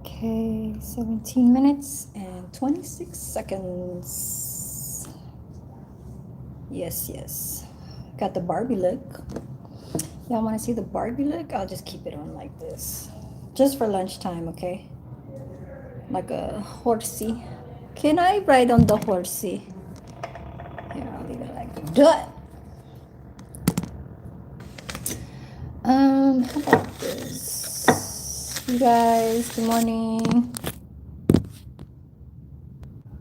Okay, 17 minutes and 26 seconds. Yes. Got the Barbie look. Y'all want to see the Barbie look? I'll just keep it on like this. Just for lunchtime, okay? Like a horsey. Can I ride on the horsey? Here, I'll leave it like that. How about this? You guys, good morning.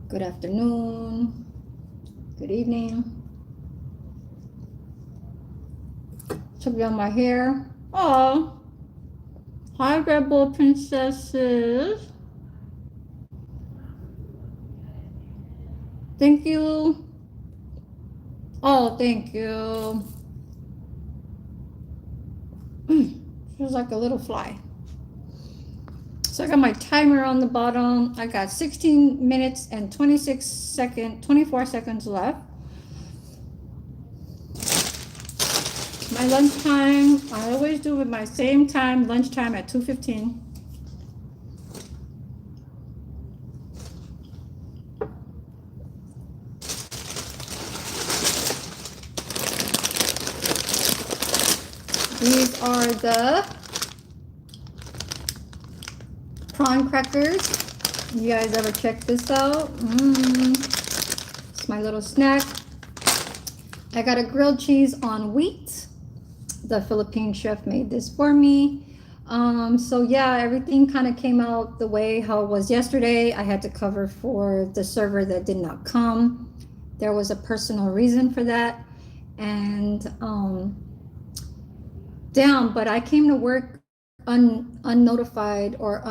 Good afternoon. Good evening. Took down my hair. Oh, hi, Rebel Princesses. Thank you. Oh, thank you. Feels like a little fly. So I got my timer on the bottom. I got 16 minutes and 24 seconds left. My lunchtime, I always do it my same time, lunchtime at 2:15. These are the prawn crackers. You guys ever check this out? It's my little snack. I got a grilled cheese on wheat. The Philippine chef made this for me. So yeah, everything kind of came out the way how it was yesterday. I had to cover for the server that did not come. There was a personal reason for that. And damn, but I came to work unnotified or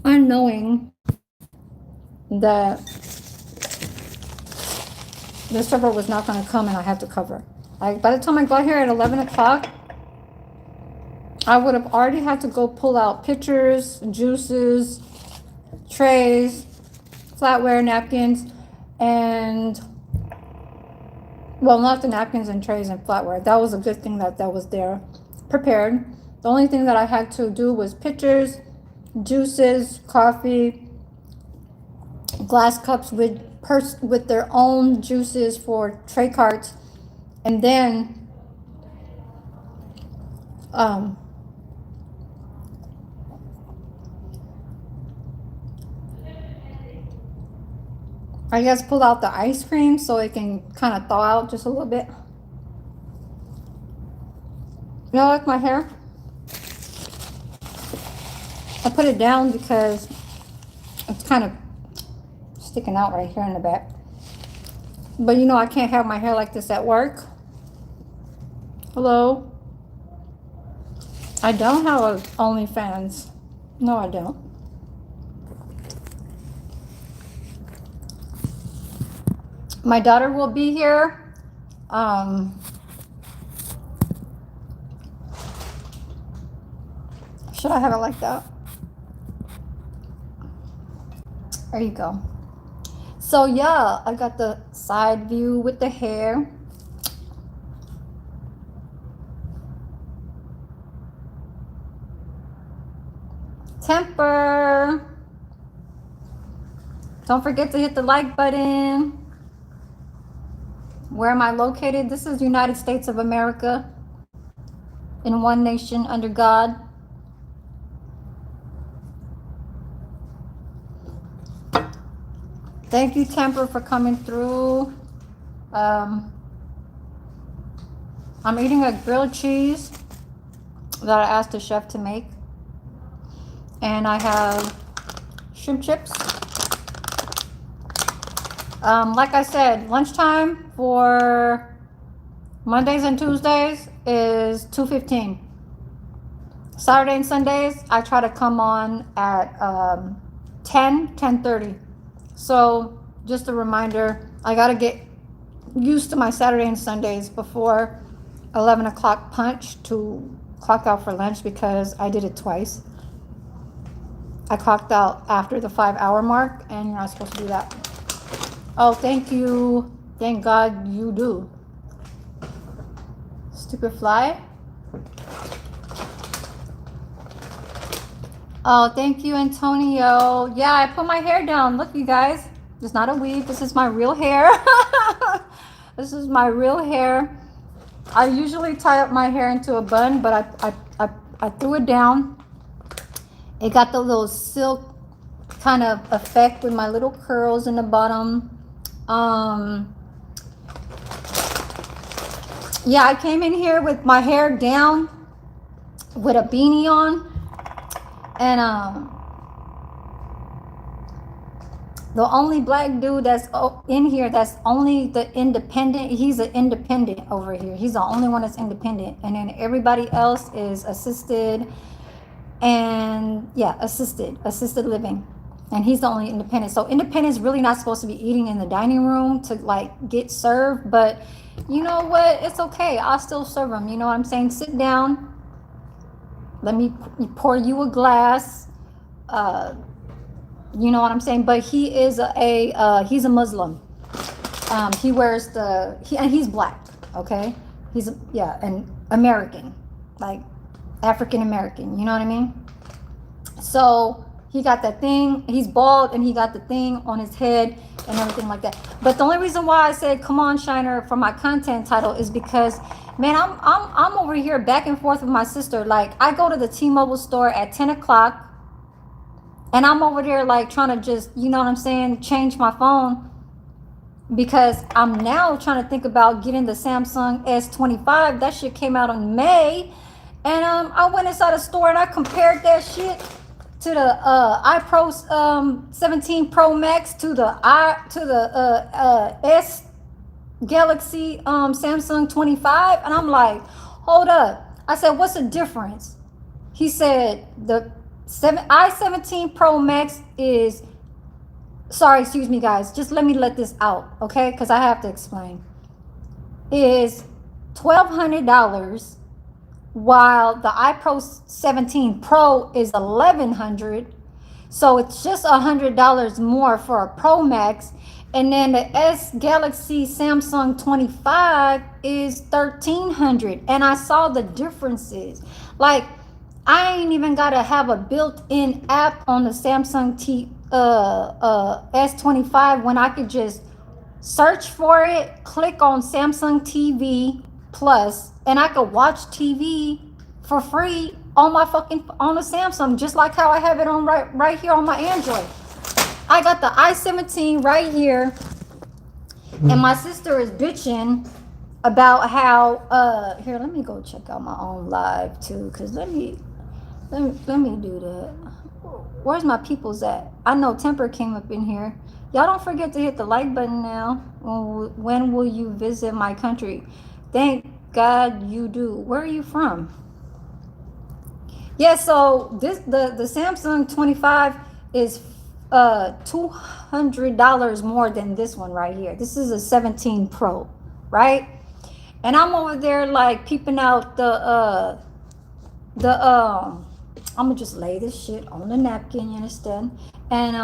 unknowing that the server was not going to come and I had to cover. Like by the time I got here at 11 o'clock, I would have already had to go pull out pitchers, juices, trays, flatware, napkins, and well, not the napkins and trays and flatware. That was a good thing that was there prepared. The only thing that I had to do was pitchers, juices, coffee, glass cups with their own juices for tray carts, and then I guess pull out the ice cream so it can kind of thaw out just a little bit. You know, like my hair? I put it down because it's kind of sticking out right here in the back. But you know, I can't have my hair like this at work. Hello? I don't have a OnlyFans. No, I don't. My daughter will be here. Should I have it like that? There you go. So yeah, I got the side view with the hair. Temper. Don't forget to hit the like button. Where am I located? This is United States of America. In one nation under God. Thank you, Temper, for coming through. I'm eating a grilled cheese that I asked the chef to make. And I have shrimp chips. Like I said, lunchtime for Mondays and Tuesdays is 2:15. Saturday and Sundays, I try to come on at 10:30. So just a reminder, I got to get used to my Saturday and Sundays before 11 o'clock punch to clock out for lunch because I did it twice. I clocked out after the 5-hour mark and you're not supposed to do that. Oh, thank you. Thank God you do. Stupid fly. Oh, thank you, Antonio. Yeah, I put my hair down. Look, you guys. It's not a weave. This is my real hair. This is my real hair. I usually tie up my hair into a bun, but I threw it down. It got the little silk kind of effect with my little curls in the bottom. Yeah, I came in here with my hair down with a beanie on, and the only black dude that's in here that's only the independent, he's an independent over here. He's the only one that's independent, and then everybody else is assisted, and yeah, assisted living, and he's the only independent. So independent is really not supposed to be eating in the dining room to like get served, but you know what, it's okay, I'll still serve them. You know what I'm saying? Sit down, let me pour you a glass. You know what I'm saying? But he is he's a Muslim. He wears and he's black. Okay, he's an American, like African American. You know what I mean? So he got that thing. He's bald and he got the thing on his head and everything like that. But the only reason why I said come on, Shiner, for my content title is because, man, I'm over here back and forth with my sister. Like, I go to the T-Mobile store at 10 o'clock. And I'm over there like trying to just, you know what I'm saying, change my phone, because I'm now trying to think about getting the Samsung S25. That shit came out in May. And I went inside the store and I compared that shit to the iPro 17 Pro Max to the S Galaxy Samsung 25. And I'm like, hold up. I said, what's the difference? He said the i17 Pro Max is, sorry, excuse me guys, just let me let this out, okay, because I have to explain, is $1,200, while the iPro 17 Pro is $1,100. So it's just $100 more for a Pro Max. And then the S Galaxy Samsung 25 is $1,300. And I saw the differences. Like, I ain't even gotta have a built-in app on the Samsung S25 when I could just search for it, click on Samsung TV Plus, and I could watch TV for free on my on the Samsung, just like how I have it on right here on my Android. I got the i17 right here, and my sister is bitching about how here, let me go check out my own live too, because let me do that. Where's my peoples at? I know Temper came up in here. Y'all don't forget to hit the like button now. When will you visit my country? Thank God you do. Where are you from? Yeah, so the Samsung 25 is $200 more than this one right here. This is a 17 Pro, right? And I'm over there like peeping out I'm gonna just lay this shit on the napkin, you understand? And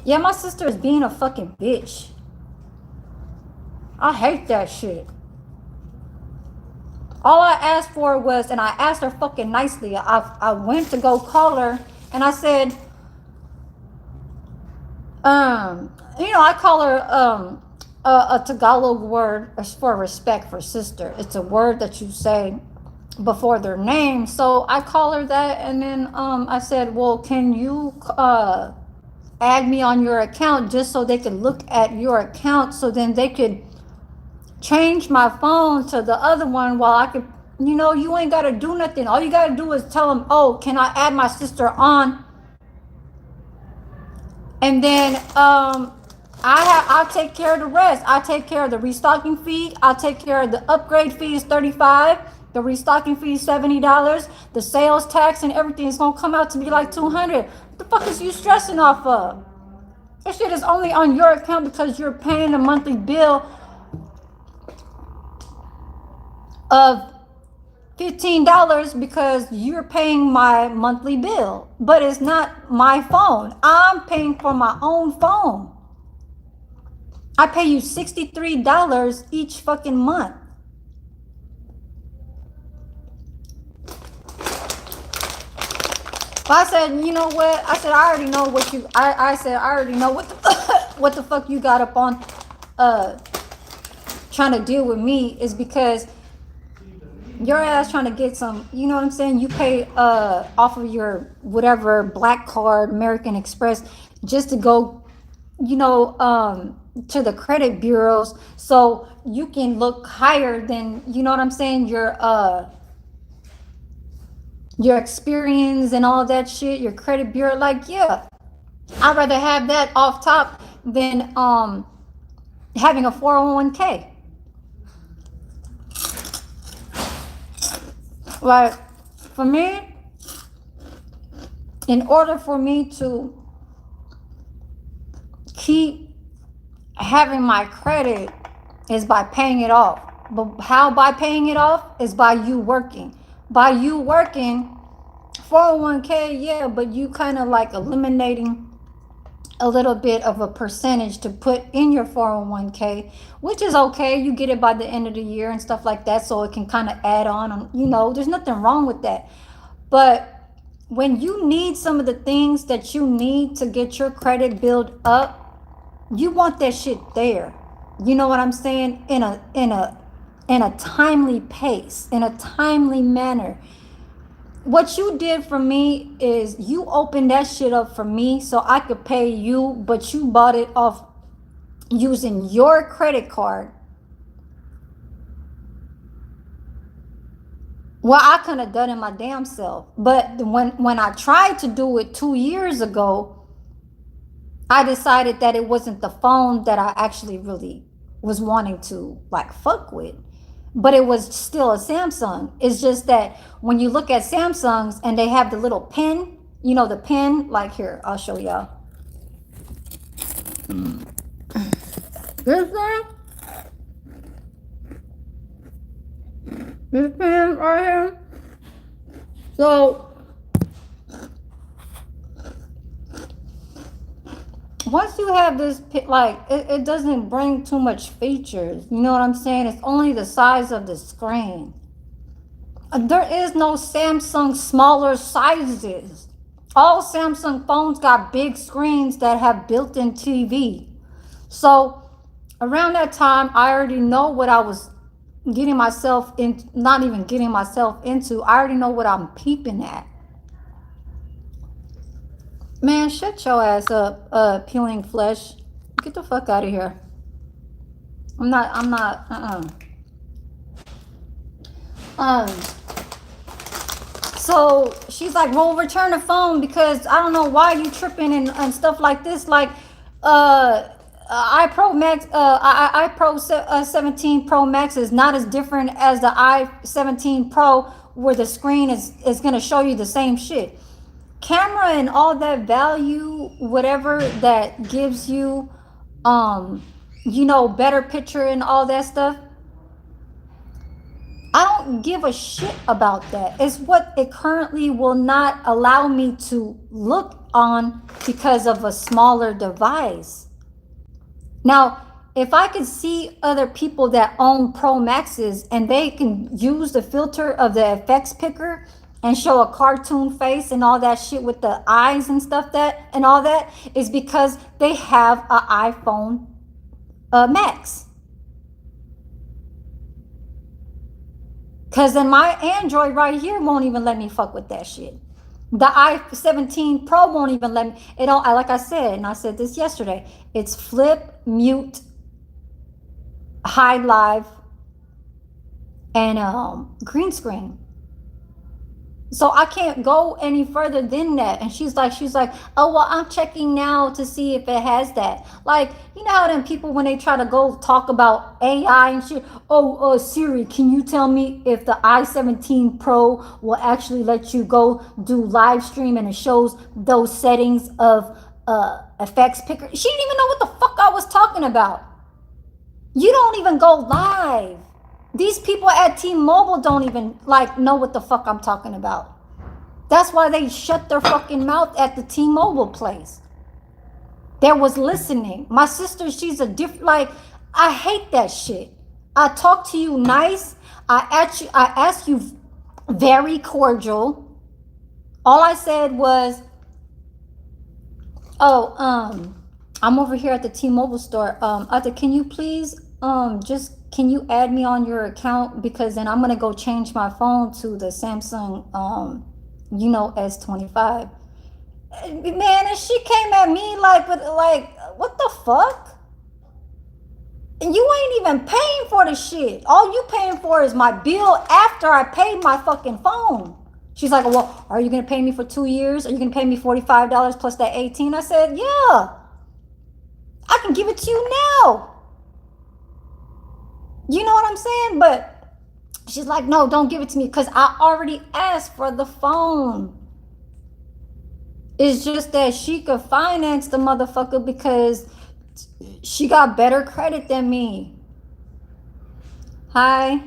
yeah, my sister is being a fucking bitch. I hate that shit. All I asked for was, and I asked her fucking nicely, I went to go call her and I said, you know, I call her a Tagalog word for respect for sister. It's a word that you say before their name. So I call her that, and then I said, well, can you add me on your account just so they can look at your account, so then they could change my phone to the other one while I could, you know, you ain't got to do nothing. All you got to do is tell them, oh, can I add my sister on? And then I'll take care of the rest. I'll take care of the restocking fee. I'll take care of the upgrade fee is $35. The restocking fee is $70. The sales tax and everything is gonna come out to be like $200. What the fuck is you stressing off of? This shit is only on your account because you're paying a monthly bill of $15 because you're paying my monthly bill, but it's not my phone. I'm paying for my own phone. I pay you $63 each fucking month. I said, you know what? I said, I already know what you. I said, I already know what the what the fuck you got up on, uh, trying to deal with me is because your ass trying to get some. You know what I'm saying? You pay off of your whatever black card, American Express, just to go, to the credit bureaus, so you can look higher than, you know what I'm saying, your experience and all that shit, your credit bureau. Like, yeah, I'd rather have that off top than having a 401k. Like, for me, in order for me to keep having my credit is by paying it off. But how by paying it off is by you working. By you working, 401k, yeah, but you kind of like eliminating a little bit of a percentage to put in your 401k, which is okay. You get it by the end of the year and stuff like that, so it can kind of add on, there's nothing wrong with that. But when you need some of the things that you need to get your credit built up, you want that shit there. You know what I'm saying? In a timely pace, in a timely manner. What you did for me is you opened that shit up for me so I could pay you, but you bought it off using your credit card. Well, I couldn't have done it my damn self. But when I tried to do it 2 years ago, I decided that it wasn't the phone that I actually really was wanting to like fuck with. But it was still a Samsung. It's just that when you look at Samsungs and they have the little pin, the pin, like here, I'll show y'all. This thing, this pin right here. So once you have this, like, it doesn't bring too much features. You know what I'm saying? It's only the size of the screen. There is no Samsung smaller sizes. All Samsung phones got big screens that have built-in TV. So around that time, I already know what I was getting myself in, not even getting myself into. I already know what I'm peeping at. Man, shut your ass up, peeling flesh. Get the fuck out of here. I'm not, So she's like, well, return the phone because I don't know why you tripping and stuff like this. Like, iPro Max, iPro 17 Pro Max is not as different as the i17 Pro, where the screen is going to show you the same shit. Camera and all that value, whatever that gives you, better picture and all that stuff. I don't give a shit about that. It's what it currently will not allow me to look on because of a smaller device. Now, if I could see other people that own Pro Maxes and they can use the filter of the effects picker and show a cartoon face and all that shit with the eyes and stuff, that and all that is because they have an iPhone Max. Because then my Android right here won't even let me fuck with that shit. The i17 Pro won't even let me. It don't, like I said, and I said this yesterday, it's flip, mute, hide live, and green screen. So I can't go any further than that. And she's like, oh, well, I'm checking now to see if it has that. Like, you know how them people, when they try to go talk about AI and shit, oh, Siri, can you tell me if the i17 Pro will actually let you go do live stream and it shows those settings of effects picker? She didn't even know what the fuck I was talking about. You don't even go live. These people at T-Mobile don't even know what the fuck I'm talking about. That's why they shut their fucking mouth at the T-Mobile place. There was listening. My sister, she's a different, I hate that shit. I talk to you nice. I ask you very cordial All I said was, oh, I'm over here at the T-Mobile store. Arthur, can you please, just, can you add me on your account? Because then I'm gonna go change my phone to the Samsung, S25. Man, and she came at me like, but like, what the fuck? And you ain't even paying for the shit. All you paying for is my bill after I paid my fucking phone. She's like, well, are you gonna pay me for 2 years? Are you gonna pay me $45 plus that 18? I said, yeah, I can give it to you now. You know what I'm saying? But she's like, no, don't give it to me because I already asked for the phone. It's just that she could finance the motherfucker because she got better credit than me. Hi.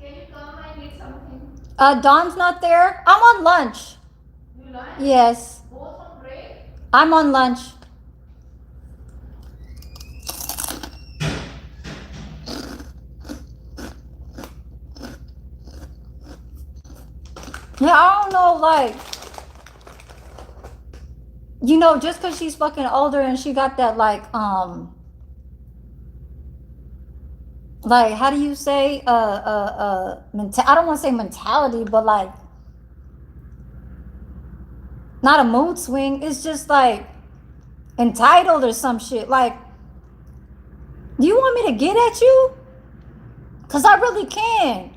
Can you come? I need something. Dawn's not there. I'm on lunch. You lunch? Yes. Both on break? I'm on lunch. Yeah, I don't know, like, just because she's fucking older and she got that, like, how do you say, I don't want to say mentality, but like, not a mood swing. It's just like entitled or some shit. Like, do you want me to get at you? Cause I really can.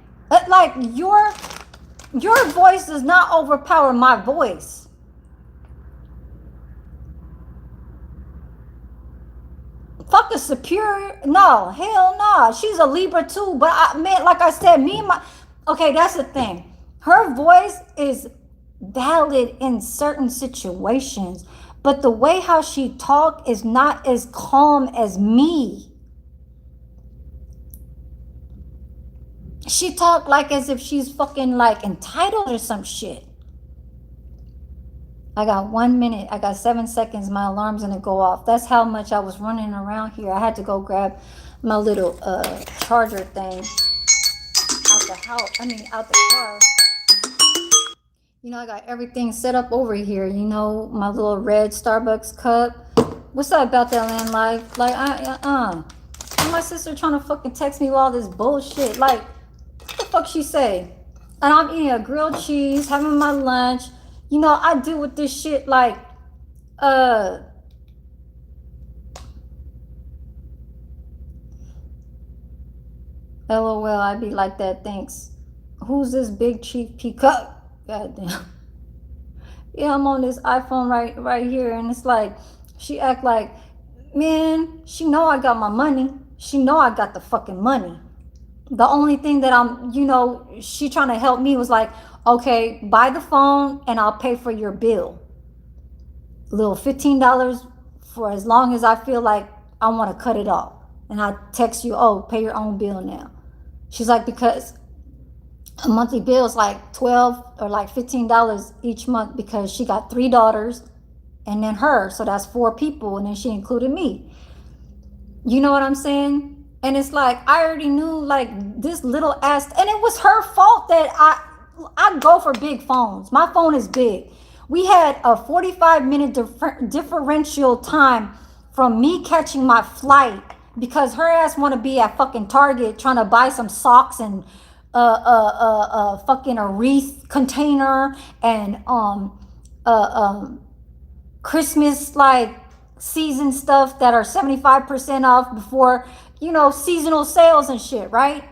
Like, your voice does not overpower my voice. Fuck a superior. No, hell no. She's a Libra too. But man, like I said, okay, that's the thing. Her voice is valid in certain situations, but the way how she talk is not as calm as me. She talk like as if she's fucking like entitled or some shit. I got 1 minute. I got 7 seconds. My alarm's gonna go off. That's how much I was running around here. I had to go grab my little charger thing out the house. Out the car. I got everything set up over here. My little red Starbucks cup. What's up about that land life? Like, my sister trying to fucking text me all this bullshit. Like, what the fuck she say? And I'm eating a grilled cheese, having my lunch. I deal with this shit like, LOL, I be like that, thanks. Who's this big chief peacock? Goddamn. Yeah, I'm on this iPhone right here, and it's like, she act like, man, she know I got my money. She know I got the fucking money. The only thing that she trying to help me was like, okay, buy the phone and I'll pay for your bill. A little $15 for as long as I feel like I want to cut it off. And I text you, oh, pay your own bill now. She's like, because a monthly bill is like $12 or like $15 each month because she got 3 daughters and then her. So that's 4 people. And then she included me. You know what I'm saying? And it's like, I already knew like this little ass, and it was her fault that I go for big phones. My phone is big. We had a 45-minute differential time from me catching my flight because her ass want to be at fucking Target trying to buy some socks and fucking a wreath container and Christmas like season stuff that are 75% off before seasonal sales and shit, right?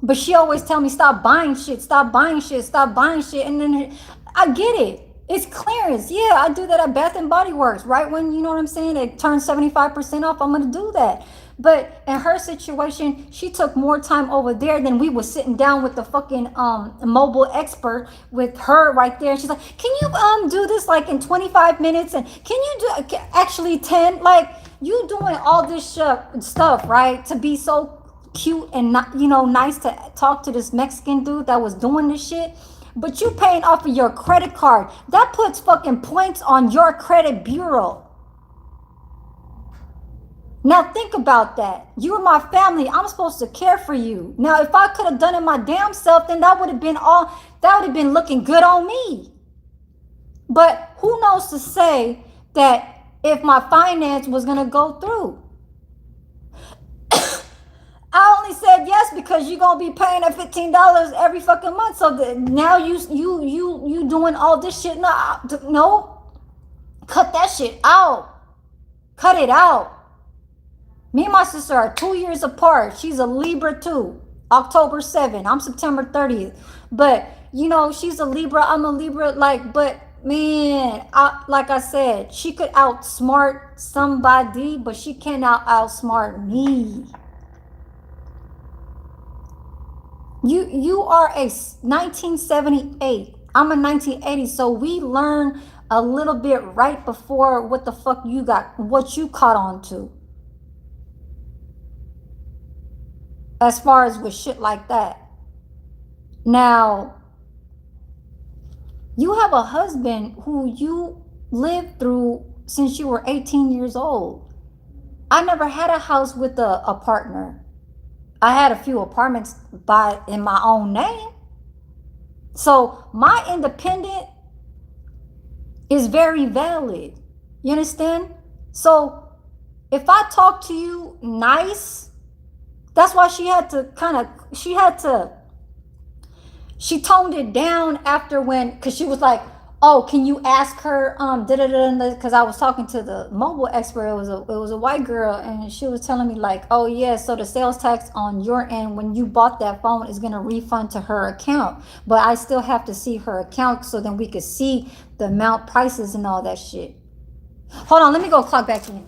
But she always tell me, stop buying shit, stop buying shit, stop buying shit. And then I get it. It's clearance. Yeah, I do that at Bath and Body Works, right? When, you know what I'm saying, it turns 75% off, I'm going to do that. But in her situation, she took more time over there than we were sitting down with the fucking mobile expert with her right there. She's like, can you do this like in 25 minutes? And can you do actually 10? Like, you doing all this stuff, right? To be so cute and not, nice to talk to this Mexican dude that was doing this shit. But you paying off of your credit card. That puts fucking points on your credit bureau. Now think about that. You're my family. I'm supposed to care for you. Now, if I could have done it my damn self, then that would have been looking good on me. But who knows to say that if my finance was gonna go through? I only said yes because you're gonna be paying that $15 every fucking month. So now you doing all this shit? No, cut that shit out. Cut it out. Me and my sister are 2 years apart. She's a Libra too. October 7th. I'm September 30th. But she's a Libra. I'm a Libra. But man, like I said, she could outsmart somebody, but she cannot outsmart me. You are a 1978. I'm a 1980. So we learn a little bit right before what the fuck what you caught on to. As far as with shit like that. Now, you have a husband who you lived through since you were 18 years old. I never had a house with a partner. I had a few apartments in my own name. So my independent is very valid. You understand? So if I talk to you nice, that's why she toned it down after because she was like, oh, can you ask her, because I was talking to the mobile expert. It was a white girl, and she was telling me like, oh yeah, so the sales tax on your end when you bought that phone is gonna refund to her account, but I still have to see her account so then we could see the amount, prices, and all that shit. Hold on, let me go clock back in.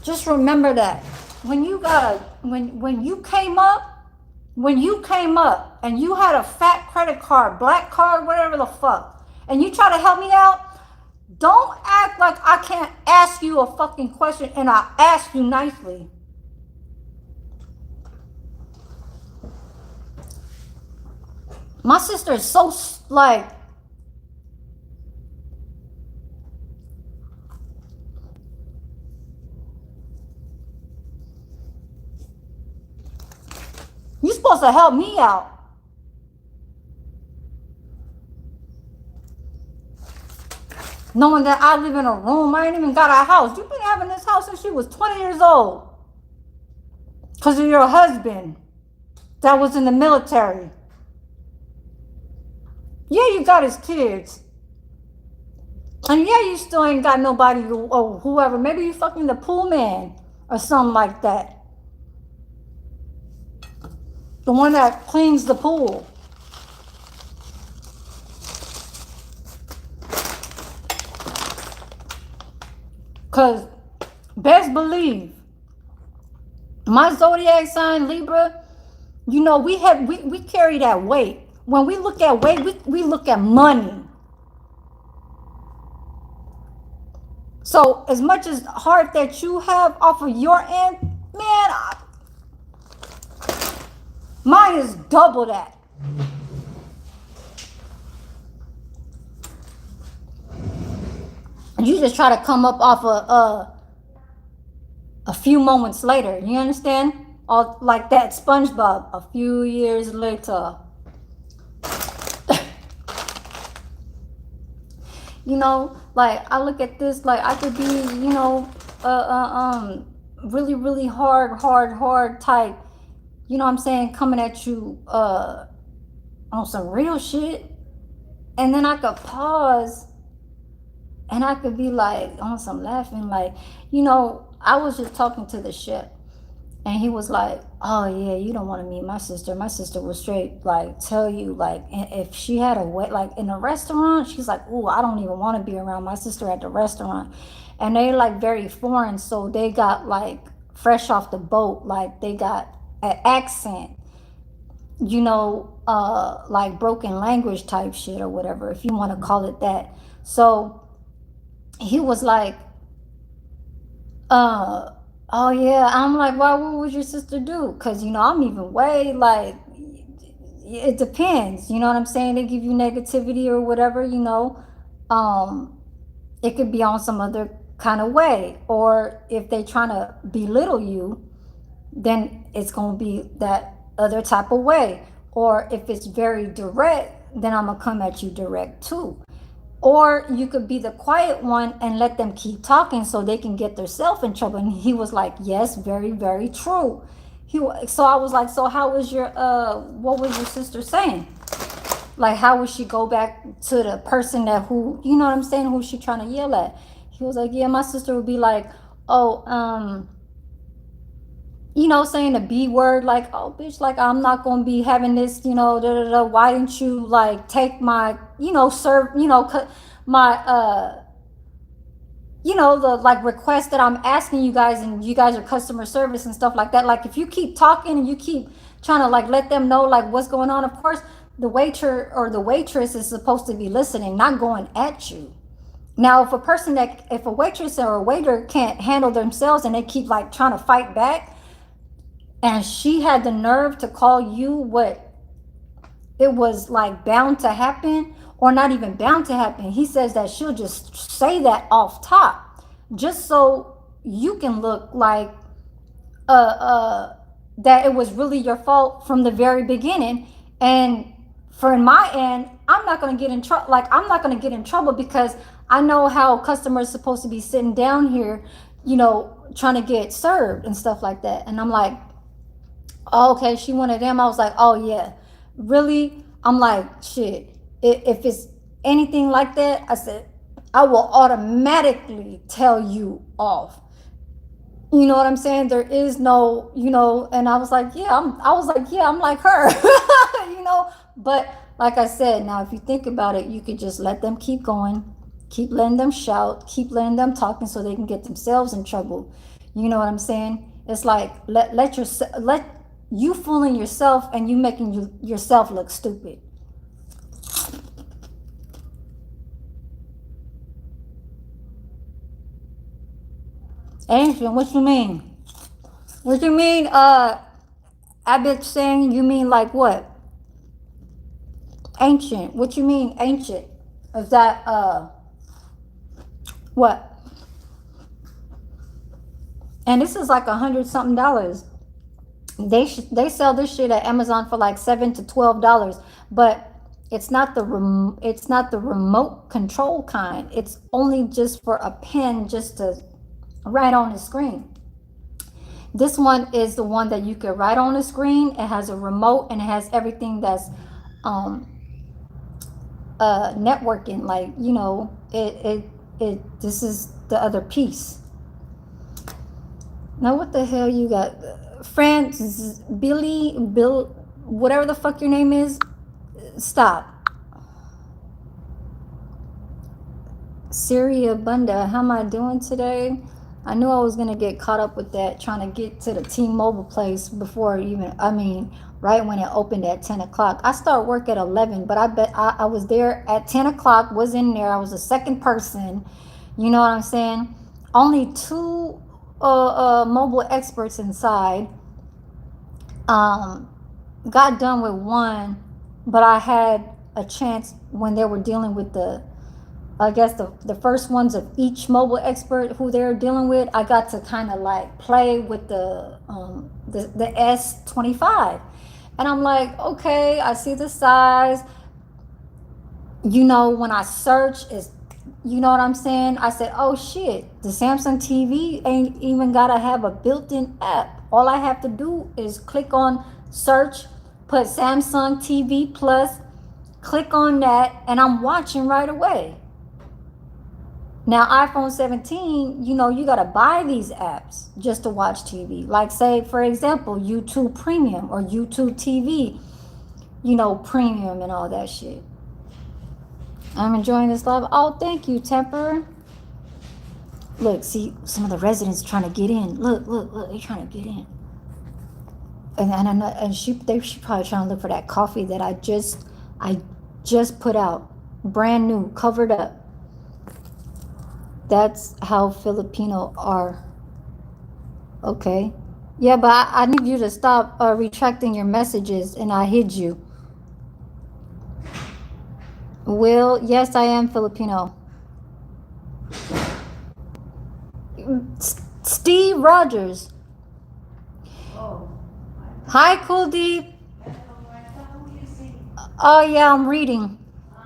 Just remember that when you came up and you had a fat credit card, black card, whatever the fuck, and you try to help me out, don't act like I can't ask you a fucking question and I ask you nicely. My sister is so like, you're supposed to help me out. Knowing that I live in a room, I ain't even got a house. You've been having this house since you was 20 years old. Because of your husband that was in the military. Yeah, you got his kids. And yeah, you still ain't got nobody or whoever. Maybe you fucking the pool man or something like that. The one that cleans the pool. Because best believe, my zodiac sign, Libra, we carry that weight. When we look at weight, we look at money. So as much as heart that you have off of your end, man, mine is double that. You just try to come up off a few moments later. You understand? All like that SpongeBob. A few years later. Like I look at this, like I could be, really, really hard type. You know what I'm saying? Coming at you on some real shit. And then I could pause and I could be like on some laughing, like, I was just talking to the chef and he was like, oh yeah, you don't want to meet my sister. My sister will straight like tell you like if she had a wet like in a restaurant, she's like, oh, I don't even want to be around my sister at the restaurant. And they like very foreign, so they got like fresh off the boat, like they got an accent, like broken language type shit or whatever, if you want to call it that. So he was like, uh, oh yeah. I'm like, why? What would your sister do? Because I'm even way like, it depends. You know what I'm saying? They give you negativity or whatever. Um, it could be on some other kind of way, or if they trying to belittle you, then it's gonna be that other type of way. Or if it's very direct, then I'm gonna come at you direct too. Or you could be the quiet one and let them keep talking so they can get themselves in trouble. And he was like, yes, very, very true. So I was like, so how was what was your sister saying? Like, how would she go back to the person you know what I'm saying, who she trying to yell at? He was like, yeah, my sister would be like, oh, saying the B word, like, oh, bitch, like, I'm not gonna be having this, da da da. Why didn't you like take my, serve, my, the like request that I'm asking you guys, and you guys are customer service and stuff like that. Like, if you keep talking and you keep trying to like let them know like what's going on, of course, the waiter or the waitress is supposed to be listening, not going at you. Now, if a waitress or a waiter can't handle themselves and they keep like trying to fight back, and she had the nerve to call you what it was like bound to happen, or not even bound to happen. He says that she'll just say that off top just so you can look like uh uh that it was really your fault from the very beginning. And for my end, I'm not going to get in trouble. Like, I'm not going to get in trouble because I know how customers supposed to be sitting down here, trying to get served and stuff like that. And I'm like, oh, okay, she wanted them. I was like, oh yeah, really? I'm like, shit. If it's anything like that, I said, I will automatically tell you off. You know what I'm saying? There is no, and I was like, yeah, I'm like her, But like I said, now if you think about it, you could just let them keep going, keep letting them shout, keep letting them talking so they can get themselves in trouble. You know what I'm saying? It's like let you fooling yourself and you making yourself look stupid. Ancient, what you mean? What you mean? Abid saying you mean like what? Ancient. What you mean ancient? Is that what? And this is like $100 something. They sell this shit at Amazon for like $7 to $12, but it's not the remote control kind. It's only just for a pen, just to write on the screen. This one is the one that you can write on the screen. It has a remote and it has everything that's um networking. Like, this is the other piece. Now what the hell you got? Bill, whatever the fuck your name is, stop. Syria Bunda, how am I doing today? I knew I was gonna get caught up with that, trying to get to the T-Mobile place before right when it opened at 10 o'clock. I start work at 11, but I bet I was there at 10 o'clock, was in there. I was the second person. You know what I'm saying? Only two mobile experts inside. Got done with one, but I had a chance when they were dealing with I guess the first ones of each mobile expert who they're dealing with. I got to kind of like play with the S25, and I'm like, okay, I see the size. When I search, is you know what I'm saying? I said, oh shit, the Samsung TV ain't even gotta have a built-in app. All I have to do is click on search, put Samsung TV Plus, click on that, and I'm watching right away. Now, iPhone 17, you know, you got to buy these apps just to watch TV. Like, say, for example, YouTube Premium or YouTube TV, you know, Premium and all that shit. I'm enjoying this live. Oh, thank you, Temper. Look, see, some of the residents trying to get in. Look, they're trying to get in. And I know, and she probably trying to look for that coffee that I just put out, brand new, covered up. That's how Filipino are. Okay. Yeah, but I need you to stop retracting your messages, and I hid you. Will, yes, I am Filipino. Steve Rogers. Oh. Hi, Kuldeep. Oh yeah, I'm reading.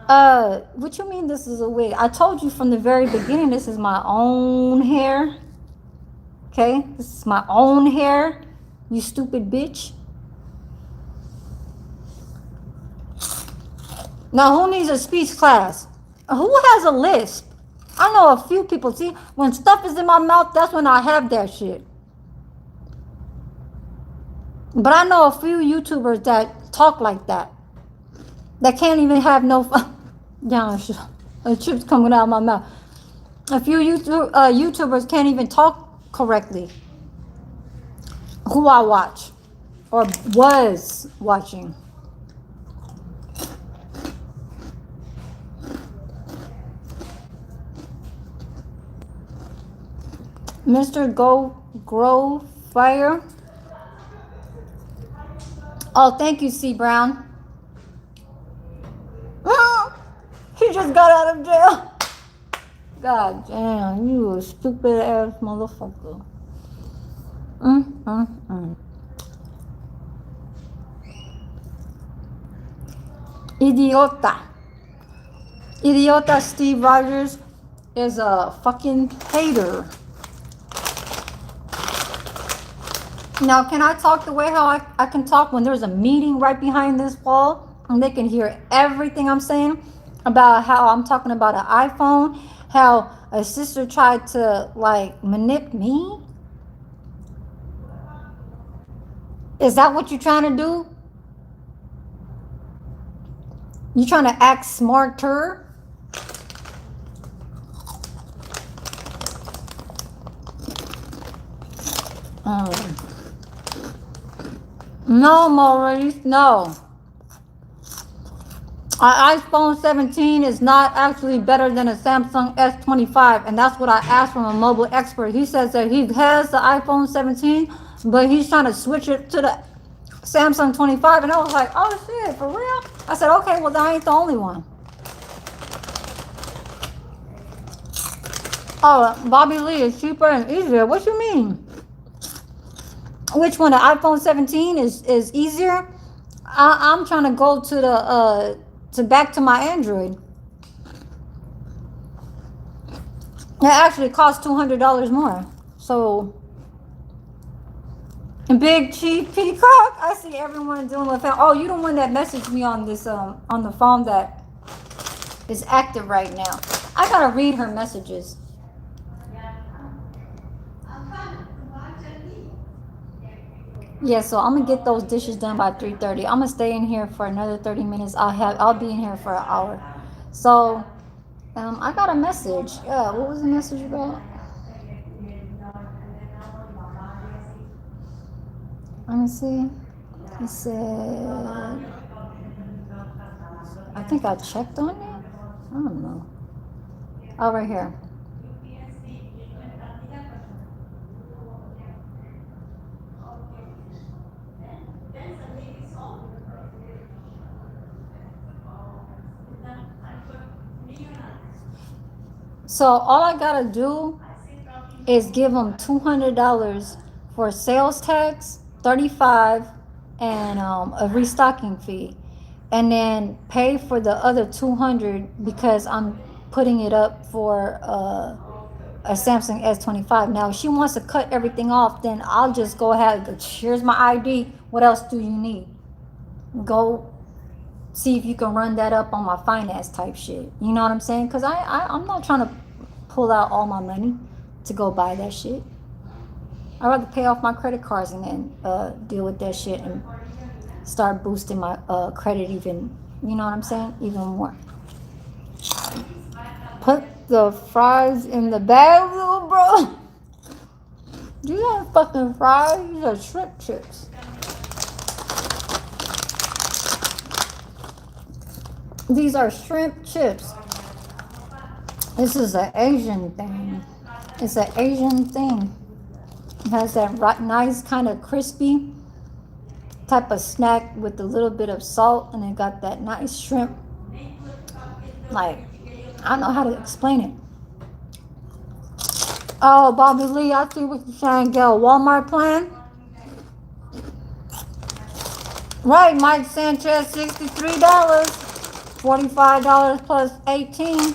What you mean this is a wig? I told you from the very beginning this is my own hair. Okay, this is my own hair. You stupid bitch. Now who needs a speech class? Who has a lisp? I know a few people. See, when stuff is in my mouth, that's when I have that shit. But I know a few YouTubers that talk like that. That can't even have no fun. Yeah, chips coming out of my mouth. A few YouTubers can't even talk correctly. Who I watch or was watching. Mr. Go Grow Fire. Oh, thank you, C. Brown. He just got out of jail. God damn, you a stupid ass motherfucker. Idiota. Idiota Steve Rogers is a fucking hater. Now, can I talk the way how I can talk when there's a meeting right behind this wall and they can hear everything I'm saying about how I'm talking about an iPhone, how a sister tried to like manip me? Is that what you're trying to do? You trying to act smarter? No, Maurice, no. An iPhone 17 is not actually better than a Samsung S25, and that's what I asked from a mobile expert. He says that he has the iPhone 17, but he's trying to switch it to the Samsung 25, and I was like, oh shit, for real? I said, okay, well, I ain't the only one. Oh, Bobby Lee is cheaper and easier. What you mean? Which one? The iPhone 17 is easier? I'm trying to go to the back to my Android. It actually costs $200 more. So, Big Chief Peacock, I see everyone doing with that. Oh, you the one that messaged me on this on the phone that is active right now. I gotta read her messages. Yeah, so I'm gonna get those dishes done by 3:30. I'm gonna stay in here for another 30 minutes. I'll be in here for an hour. So I got a message. Yeah, what was the message about? Let me see. He said, I think I checked on it. I don't know. Oh, right here. So all I gotta do is give them $200 for sales tax, $35, and a restocking fee, and then pay for the other $200 because I'm putting it up for a Samsung S25. Now, if she wants to cut everything off, then I'll just go ahead. Here's my ID. What else do you need? Go see if you can run that up on my finance type shit. You know what I'm saying? Because I'm not trying to pull out all my money to go buy that shit. I'd rather pay off my credit cards and then deal with that shit and start boosting my credit even, you know what I'm saying? Even more. Put the fries in the bag, little bro. These aren't fucking fries, these are shrimp chips. These are shrimp chips. This is an Asian thing. It's an Asian thing. It has that nice kind of crispy type of snack with a little bit of salt, and it got that nice shrimp. Like, I don't know how to explain it. Oh, Bobby Lee, I see what you're saying. Get a Walmart plan. Right, Mike Sanchez, $63. $45 plus 18.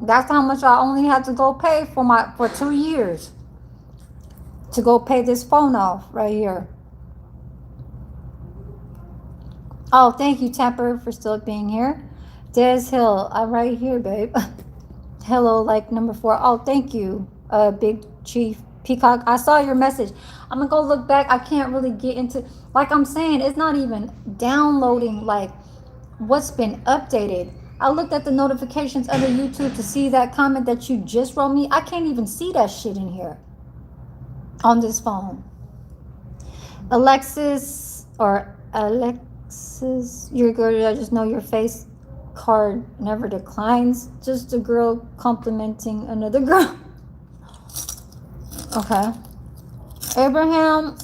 That's how much I only had to go pay for 2 years to go pay this phone off right here. Oh, thank you, Temper, for still being here. Des Hill, I'm right here, babe. Hello, like number 4. Oh, thank you, Big Chief Peacock. I saw your message. I'm gonna go look back. I can't really get into, like I'm saying, it's not even downloading like what's been updated. I looked at the notifications under YouTube to see that comment that you just wrote me. I can't even see that shit in here on this phone. Alexis, you're good. I just know your face card never declines. Just a girl complimenting another girl. Okay. Abraham.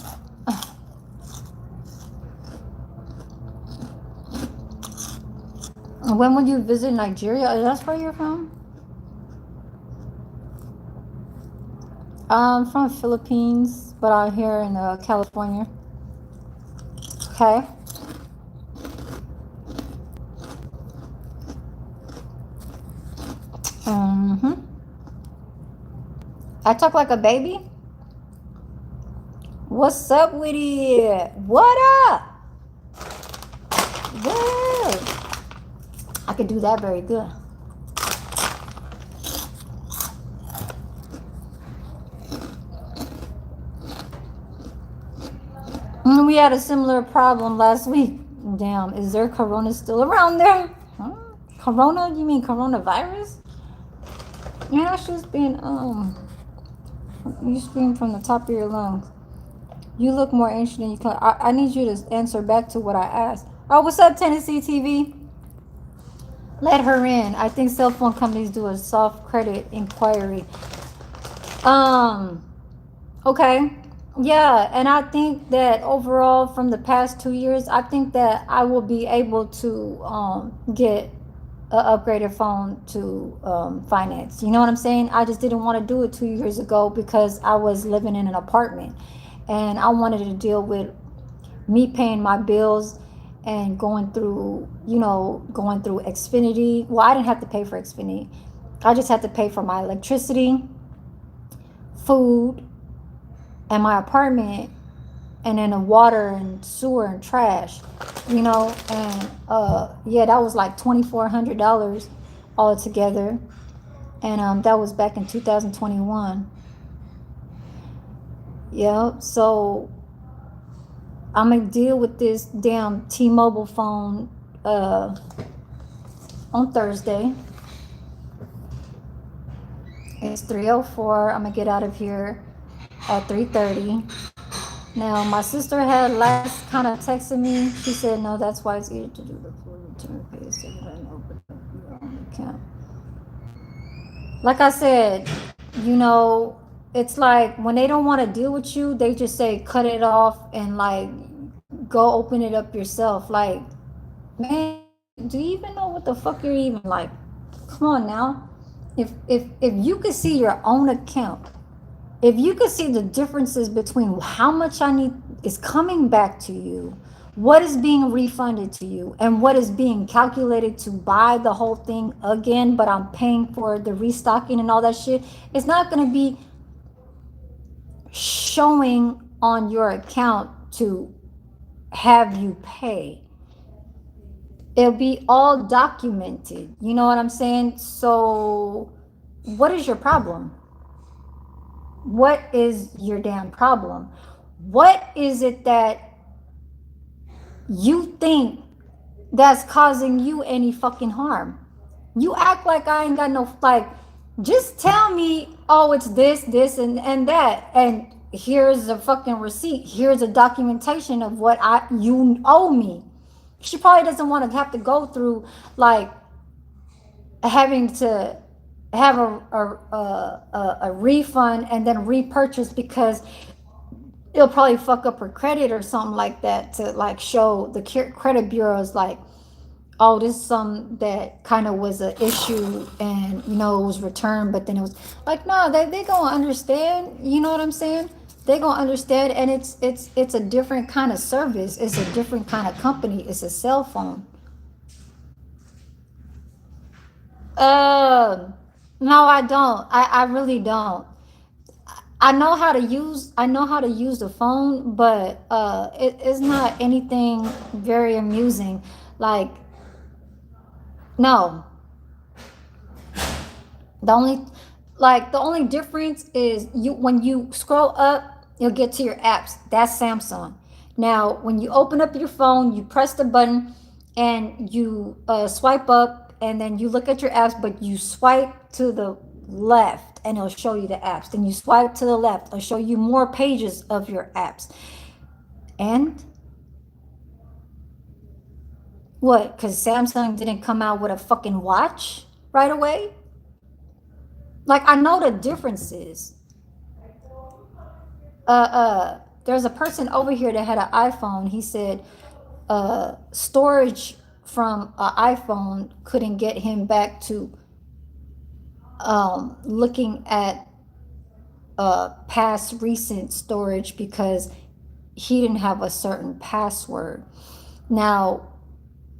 When would you visit Nigeria? Is that where you're from? I'm from Philippines, but I'm here in California. Okay. I talk like a baby? What's up with it? What up? Good. I could do that very good. We had a similar problem last week. Damn, is there corona still around there? Huh? Corona? You mean coronavirus? Man, that's just being, you scream from the top of your lungs. You look more ancient than you can. I need you to answer back to what I asked. Oh, what's up, Tennessee TV? Let her in. I think cell phone companies do a soft credit inquiry. Okay. Yeah, and I think that overall from the past 2 years, I think that I will be able to get an upgraded phone to finance. You know what I'm saying? I just didn't want to do it 2 years ago because I was living in an apartment and I wanted to deal with me paying my bills and going through Xfinity. Well, I didn't have to pay for Xfinity. I just had to pay for my electricity, food, and my apartment, and then the water and sewer and trash, and yeah, that was like $2,400 altogether, and that was back in 2021. Yeah, so I'm gonna deal with this damn T-Mobile phone on Thursday. It's 3:04. I'm gonna get out of here at 3:30. Now, my sister had last kind of texted me. She said, no, that's why it's easier to do the full return pay so that I know your own account. Like I said, it's like when they don't want to deal with you, they just say cut it off and like go open it up yourself. Like, man, do you even know what the fuck you're even like? Come on now. If you could see your own account, if you could see the differences between how much I need is coming back to you, what is being refunded to you, and what is being calculated to buy the whole thing again, but I'm paying for the restocking and all that shit, it's not going to be showing on your account to have you pay. It'll be all documented. You know what I'm saying? So, what is your problem? What is your damn problem? What is it that you think that's causing you any fucking harm? You act like I ain't got no, like, just tell me, oh, it's this, and that. And here's a fucking receipt. Here's a documentation of what you owe me. She probably doesn't want to have to go through like having to have a refund and then repurchase because it'll probably fuck up her credit or something like that to like show the credit bureaus like, oh, this is some that kind of was an issue and it was returned, but then it was like, no, they gonna understand. You know what I'm saying? They gonna understand, and it's a different kind of service. It's a different kind of company. It's a cell phone. Um, no, I don't. I really don't. I know how to use the phone, but it's not anything very amusing. Like, no. The only the only difference is you when you scroll up, you'll get to your apps. That's Samsung. Now, when you open up your phone, you press the button and you swipe up, and then you look at your apps, but you swipe to the left and it'll show you the apps. Then you swipe to the left, it'll show you more pages of your apps. And what? Because Samsung didn't come out with a fucking watch right away? Like, I know the differences. There's a person over here that had an iPhone. He said storage from an iPhone couldn't get him back to looking at past recent storage because he didn't have a certain password. Now,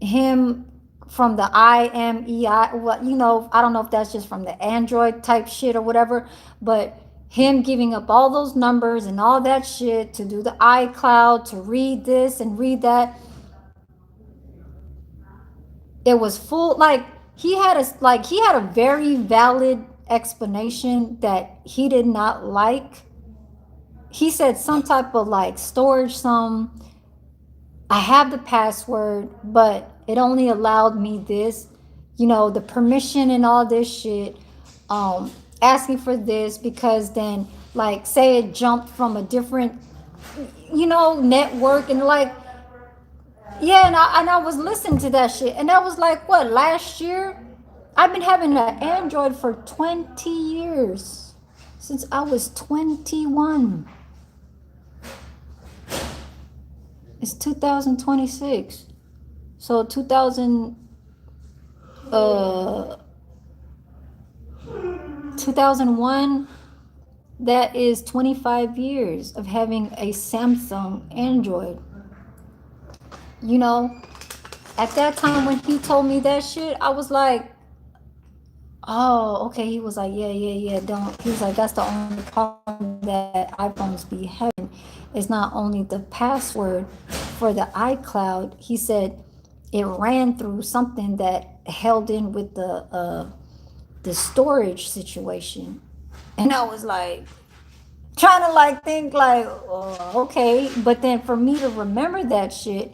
him from the IMEI, well, I don't know if that's just from the Android type shit or whatever, but him giving up all those numbers and all that shit to do the iCloud, to read this and read that, it was full. Like, he had a very valid explanation that he did not like. He said some type of like storage, I have the password, but it only allowed me this, the permission and all this shit, asking for this because then, like, say it jumped from a different, network, and like, yeah, and I was listening to that shit, and that was like, what, last year? I've been having an Android for 20 years, since I was 21. It's 2026. So 2001, that is 25 years of having a Samsung Android. At that time when he told me that shit, I was like, oh, okay. He was like, yeah, don't. He was like, that's the only problem that iPhones be having. It's not only the password for the iCloud. He said it ran through something that held in with the storage situation. And I was like, trying to like think like, oh, okay. But then for me to remember that shit,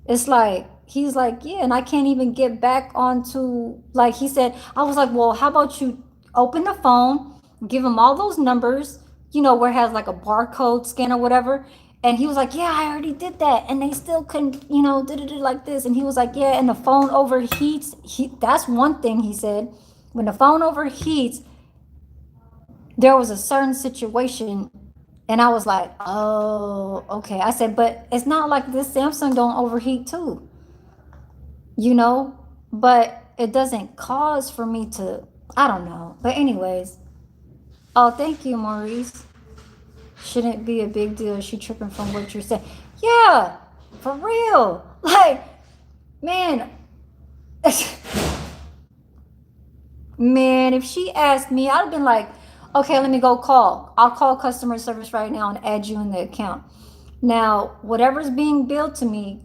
it's like, he's like, yeah, and I can't even get back onto, like, he said, I was like, well, how about you open the phone, give him all those numbers, where it has like a barcode scan or whatever. And he was like, yeah, I already did that. And they still couldn't, did it like this. And he was like, yeah, and the phone overheats. That's one thing he said. When the phone overheats, there was a certain situation. And I was like, oh, okay. I said, but it's not like this Samsung don't overheat too. But it doesn't cause for me to, I don't know. But anyways, oh, thank you, Maurice. Shouldn't be a big deal. She tripping from what you're saying. Yeah, for real. Like, man, man, if she asked me, I'd have been like, okay, let me go call. I'll call customer service right now and add you in the account. Now, whatever's being billed to me,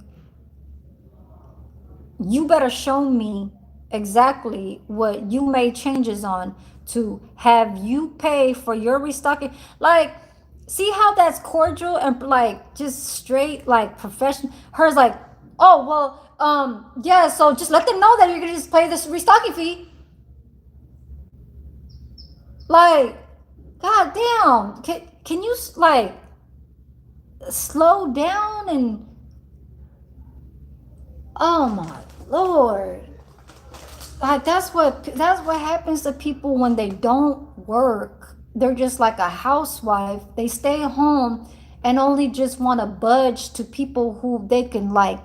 you better show me exactly what you made changes on to have you pay for your restocking. Like, see how that's cordial and like just straight like professional. Hers like, oh well, yeah. So just let them know that you're gonna just pay this restocking fee. Like, god damn, can you like slow down and oh my lord. Like that's what happens to people when they don't work. They're just like a housewife. They stay home and only just want to budge to people who they can like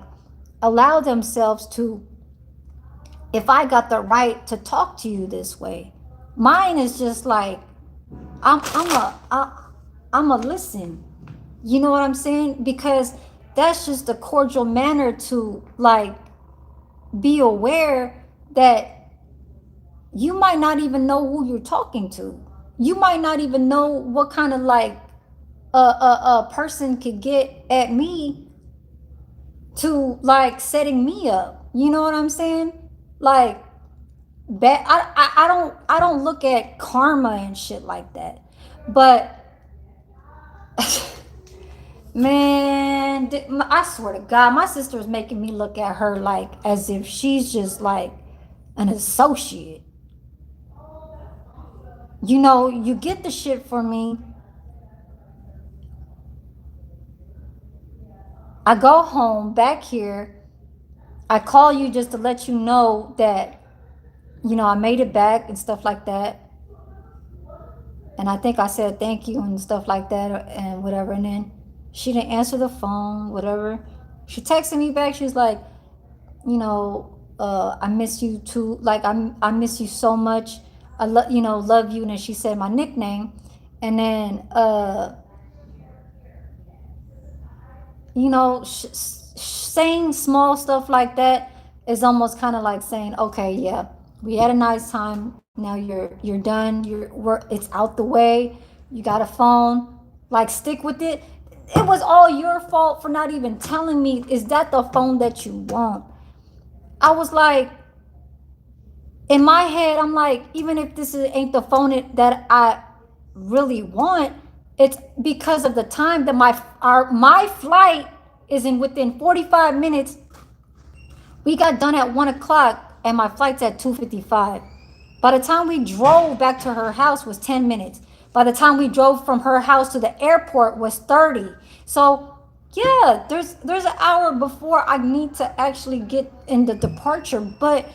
allow themselves to. If I got the right to talk to you this way, mine is just like I'm a listen. You know what I'm saying? Because that's just a cordial manner to like be aware that you might not even know who you're talking to. You might not even know what kind of like a person could get at me to like setting me up. You know what I'm saying? Like, I don't look at karma and shit like that. But man, I swear to God, my sister is making me look at her like as if she's just like an associate. You know, you get the shit for me. I go home back here. I call you just to let you know that, you know, I made it back and stuff like that. And I think I said thank you and stuff like that and whatever. And then she didn't answer the phone, whatever. She texted me back. She's like, you know, I miss you too. Like, I miss you so much. I love, you know, love you. And then she said my nickname. And then, you know, saying small stuff like that is almost kind of like saying, okay, yeah, we had a nice time. Now you're done. It's out the way. You got a phone. Like, stick with it. It was all your fault for not even telling me, is that the phone that you want? I was like, in my head, I'm like, even if ain't the phone that I really want, it's because of the time that my flight is in within 45 minutes. We got done at 1 o'clock and my flight's at 2:55. By the time we drove back to her house was 10 minutes. By the time we drove from her house to the airport was 30. So yeah, there's an hour before I need to actually get in the departure. But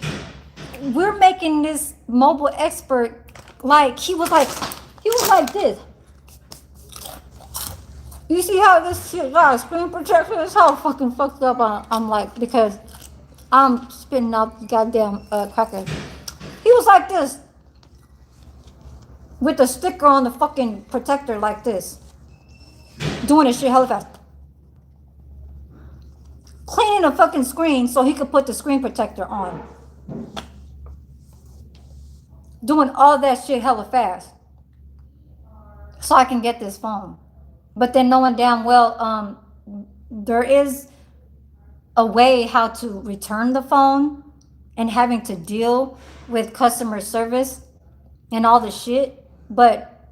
we're making this mobile expert like he was like this. You see how this shit got a screen protector? That's how fucking fucked up I'm like, because I'm spitting out the goddamn cracker. He was like this with the sticker on the fucking protector like this, doing this shit hella fast, cleaning the fucking screen so he could put the screen protector on, doing all that shit hella fast so I can get this phone. But then knowing damn well there is a way how to return the phone and having to deal with customer service and all the shit. But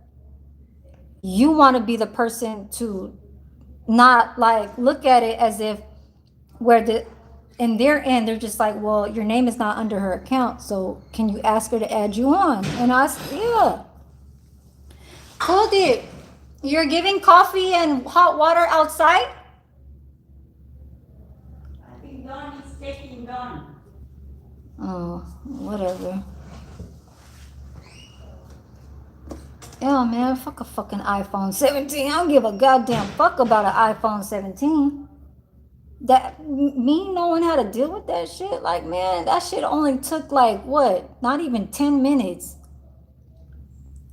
you want to be the person to not like look at it as if where the in their end they're just like, well, your name is not under her account, so can you ask her to add you on? And I said, yeah. Hold it. You're giving coffee and hot water outside? I think Don is taking Don. Oh, whatever. Yeah, man, fuck a fucking iPhone 17. I don't give a goddamn fuck about an iPhone 17. That me knowing how to deal with that shit, like, man, that shit only took like what? Not even 10 minutes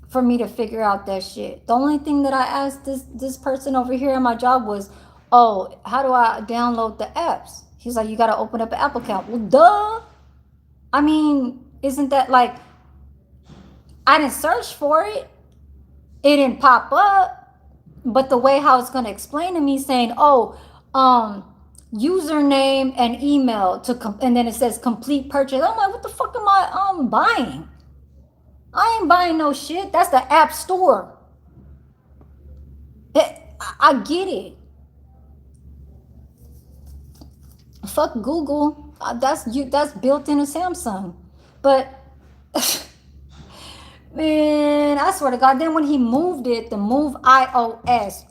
for me to figure out that shit. The only thing that I asked this person over here at my job was, oh, how do I download the apps? He's like, you gotta open up an Apple account. Well, duh. I mean, isn't that like, I didn't search for it. It didn't pop up. But the way how it's gonna explain to me saying, oh, username and email and then it says complete purchase. I'm like, what the fuck am I buying? I ain't buying no shit. That's the app store. I get it. Fuck Google. That's built into Samsung. But man, I swear to God. Then when he moved it, the Move iOS,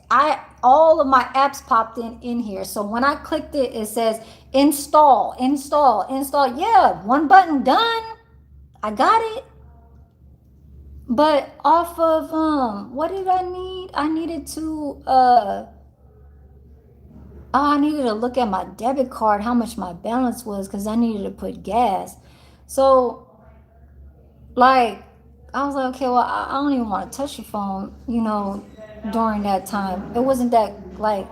all of my apps popped in here. So when I clicked it, it says install, install, install. Yeah, one button done. I got it. But off of what did I need? I needed to I needed to look at my debit card, how much my balance was, because I needed to put gas. So like I was like, okay, well, I don't even want to touch your phone, during that time. It wasn't that like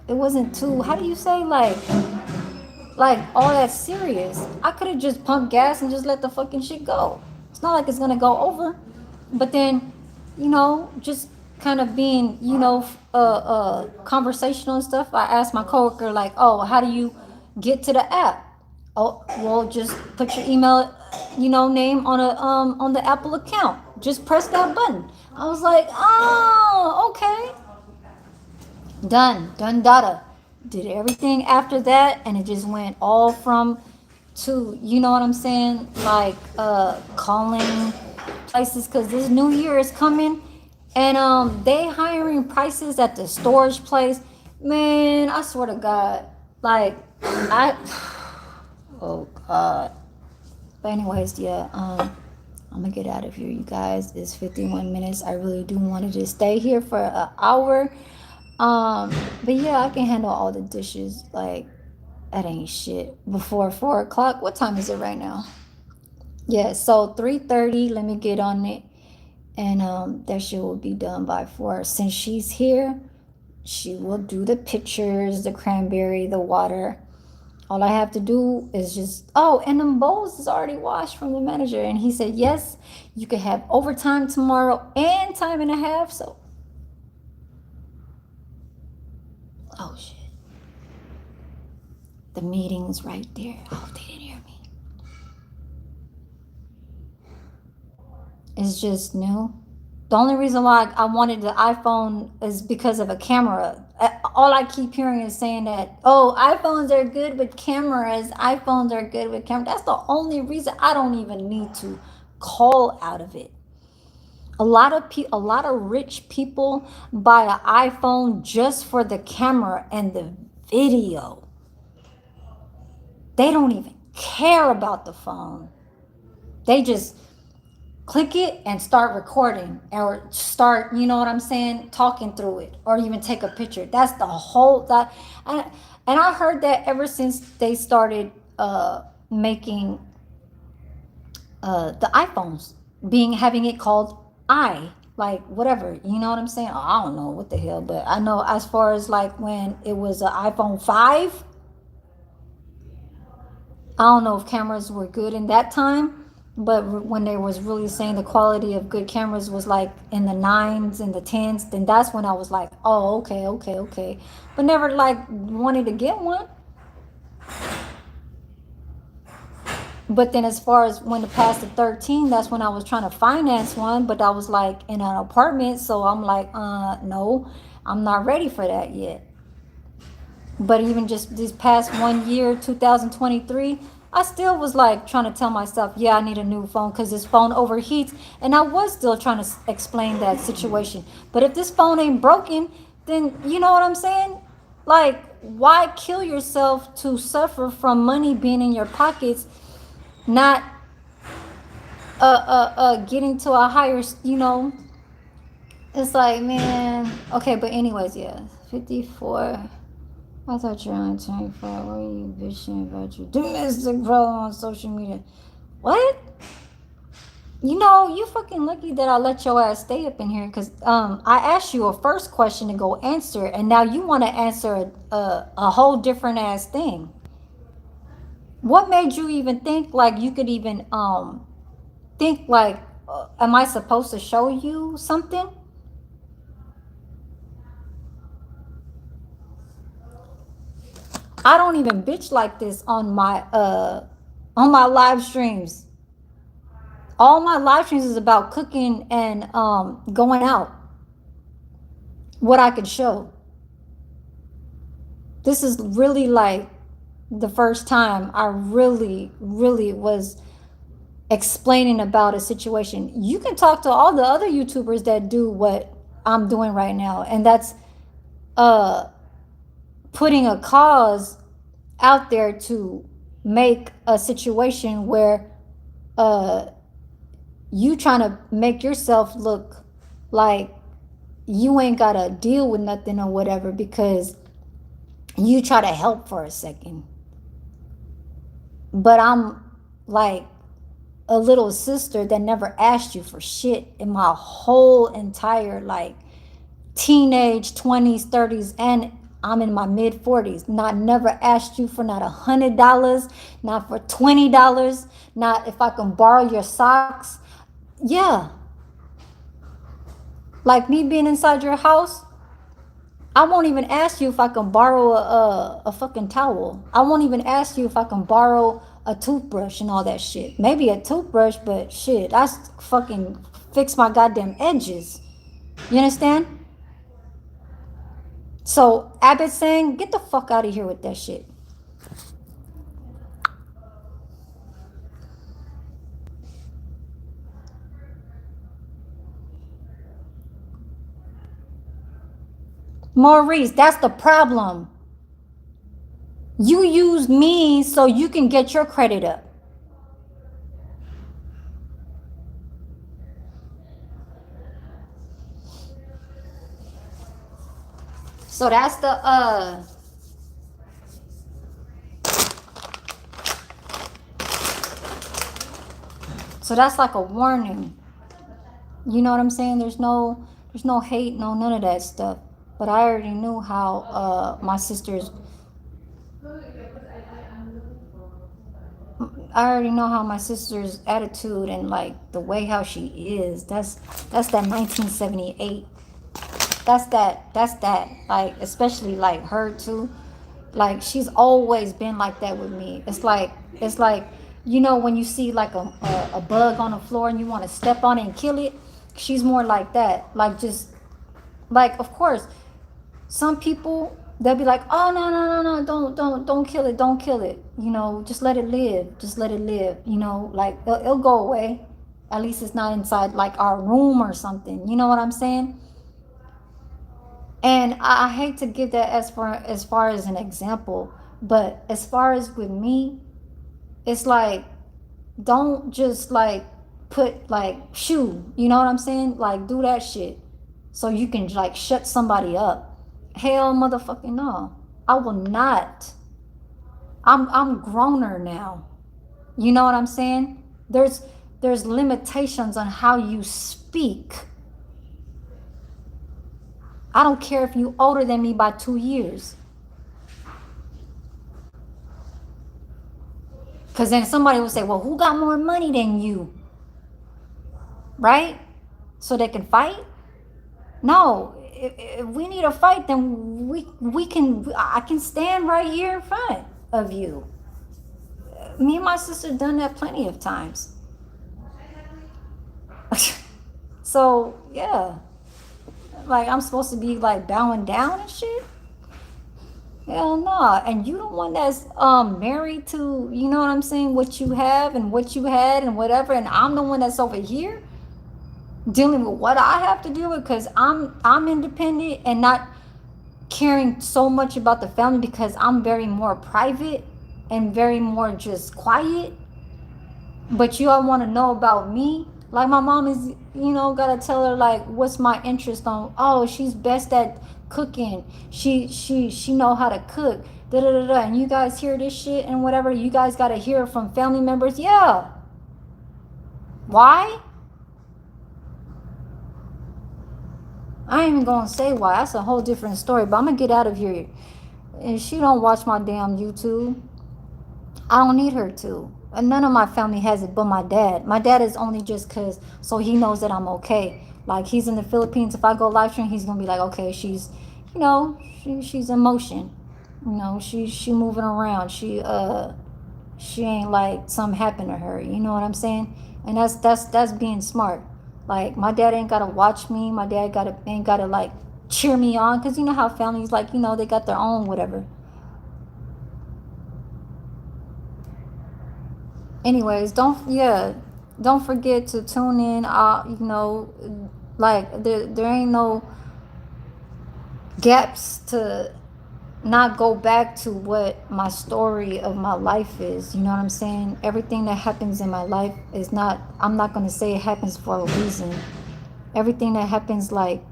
it wasn't too, how do you say, like all that serious. I could have just pumped gas and just let the fucking shit go. It's not like it's gonna go over. But then, just kind of being, conversational and stuff. I asked my coworker like, "Oh, how do you get to the app?" Oh, well, just put your email, name on the Apple account. Just press that button. I was like, "Oh, okay." Done data. Did everything after that, and it just went all from to, you know what I'm saying, like calling places, because this new year is coming, and they hiring prices at the storage place. Man, I swear to God, like I oh God. But anyways, yeah, I'm gonna get out of here, you guys. It's 51 minutes. I really do want to just stay here for an hour. But yeah, I can handle all the dishes. Like, that ain't shit. Before 4 o'clock. What time is it right now? Yeah, so 3:30. Let me get on it, and that shit will be done by 4. Since she's here, she will do the pictures, the cranberry, the water. All I have to do is just, oh, and the bowls is already washed from the manager, and he said yes, you can have overtime tomorrow and time and a half. So, oh shit. The meeting's right there. Oh, they didn't hear me. It's just new. The only reason why I wanted the iPhone is because of a camera. All I keep hearing is saying that, oh, iPhones are good with cameras. iPhones are good with cameras. That's the only reason. I don't even need to call out of it. A lot of rich people buy an iPhone just for the camera and the video. They don't even care about the phone. They just click it and start recording, or start, you know what I'm saying, talking through it, or even take a picture. That's the whole that. And I heard that ever since they started making the iPhones, having it called like whatever, you know what I'm saying. I don't know what the hell, but I know as far as like when it was an iPhone 5, I don't know if cameras were good in that time, but when they was really saying the quality of good cameras was like in the 9s and the 10s, then that's when I was like, oh, okay. But never like wanted to get one. But then as far as when it passed to 13, that's when I was trying to finance one, but I was like in an apartment, so I'm like, no, I'm not ready for that yet. But even just this past 1 year, 2023, I still was like trying to tell myself, yeah, I need a new phone because this phone overheats. And I was still trying to explain that situation. But if this phone ain't broken, then you know what I'm saying? Like, why kill yourself to suffer from money being in your pockets, not getting to a higher, It's like, man, okay, but anyways, yeah, 54. I thought you were on 24. What are you bitching about your domestic problem on social media? What? You fucking lucky that I let your ass stay up in here, because I asked you a first question to go answer, and now you want to answer a whole different ass thing. What made you even think like you could even think like, am I supposed to show you something? I don't even bitch like this on my live streams. All my live streams is about cooking and going out. What I could show. This is really like the first time I really, really was explaining about a situation. You can talk to all the other YouTubers that do what I'm doing right now, and that's uh putting a cause out there to make a situation where uh you trying to make yourself look like you ain't gotta deal with nothing or whatever because you try to help for a second. But I'm like a little sister that never asked you for shit in my whole entire like teenage 20s, 30s, and I'm in my mid 40s. Not never asked you for not $100, not for $20, not if I can borrow your socks. Yeah, like me being inside your house, I won't even ask you if I can borrow a fucking towel. I won't even ask you if I can borrow a toothbrush and all that shit. Maybe a toothbrush, but shit, I fucking fix my goddamn edges. You understand? So Abbott saying, get the fuck out of here with that shit. Maurice, that's the problem. You use me so you can get your credit up. So that's the so that's like a warning. You know what I'm saying? There's no hate, no none of that stuff. But I already knew how my sisters I already know how my sister's attitude and like the way how she is. That's that 1978. That's that. Like especially like her too. Like she's always been like that with me. It's like you know when you see like a bug on the floor and you want to step on it and kill it. She's more like that. Like just like of course some people they'll be like, oh no, don't kill it, don't kill it. You know, just let it live, just let it live. You know, like it'll go away. At least it's not inside like our room or something. You know what I'm saying? And I hate to give that as far as an example, but as far as with me, it's like don't just like put like shoo. You know what I'm saying? Like do that shit so you can like shut somebody up. Hell motherfucking no. I will not. I'm growner now. You know what I'm saying? There's limitations on how you speak. I don't care if you older than me by 2 years. Cause then somebody will say, well, who got more money than you? Right? So they can fight? No, if we need a fight, then we can. I can stand right here in front of you. Me and my sister done that plenty of times. So yeah, like I'm supposed to be like bowing down and shit. Hell no. And you the one that's married to, you know what I'm saying, what you have and what you had and whatever, and I'm the one that's over here dealing with what I have to deal with because I'm independent and not caring so much about the family because I'm very more private and very more just quiet. But you all want to know about me. Like my mom is, you know, gotta tell her like what's my interest on. Oh, she's best at cooking. She know how to cook. Da da da da. And you guys hear this shit and whatever. You guys gotta hear it from family members. Yeah. Why? I ain't even gonna say why. That's a whole different story. But I'm gonna get out of here. And she don't watch my damn YouTube. I don't need her to. And none of my family has it but my dad. My dad is only just cause so he knows that I'm okay. Like he's in the Philippines. If I go live stream, he's gonna be like, okay, she's, you know, she's in motion. You know, she moving around. She ain't like something happened to her. You know what I'm saying? And that's being smart. Like my dad ain't gotta watch me. My dad ain't gotta like cheer me on, because you know how families, like, you know, they got their own whatever. Anyways, don't forget to tune in. You know, like there ain't no gaps to not go back to what my story of my life is. You know what I'm saying? Everything that happens in my life is not, I'm not going to say it happens for a reason. Everything that happens, like,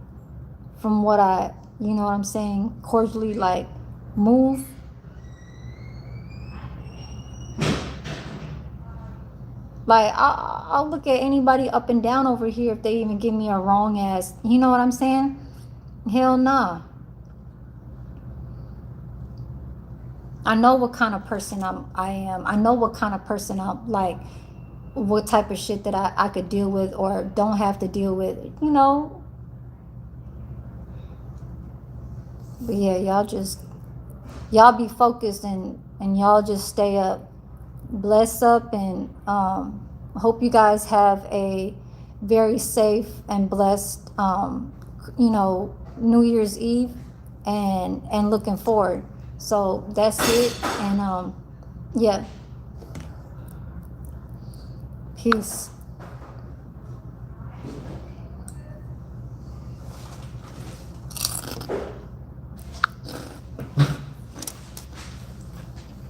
from what I, you know what I'm saying, cordially, like, move. Like, I'll look at anybody up and down over here if they even give me a wrong ass, you know what I'm saying? Hell nah. I know what kind of person I am. I know what kind of person I'm, like, what type of shit that I could deal with or don't have to deal with, you know. But yeah, y'all be focused, and y'all just stay up, bless up, and hope you guys have a very safe and blessed you know, New Year's Eve, and looking forward. So that's it, and yeah, peace.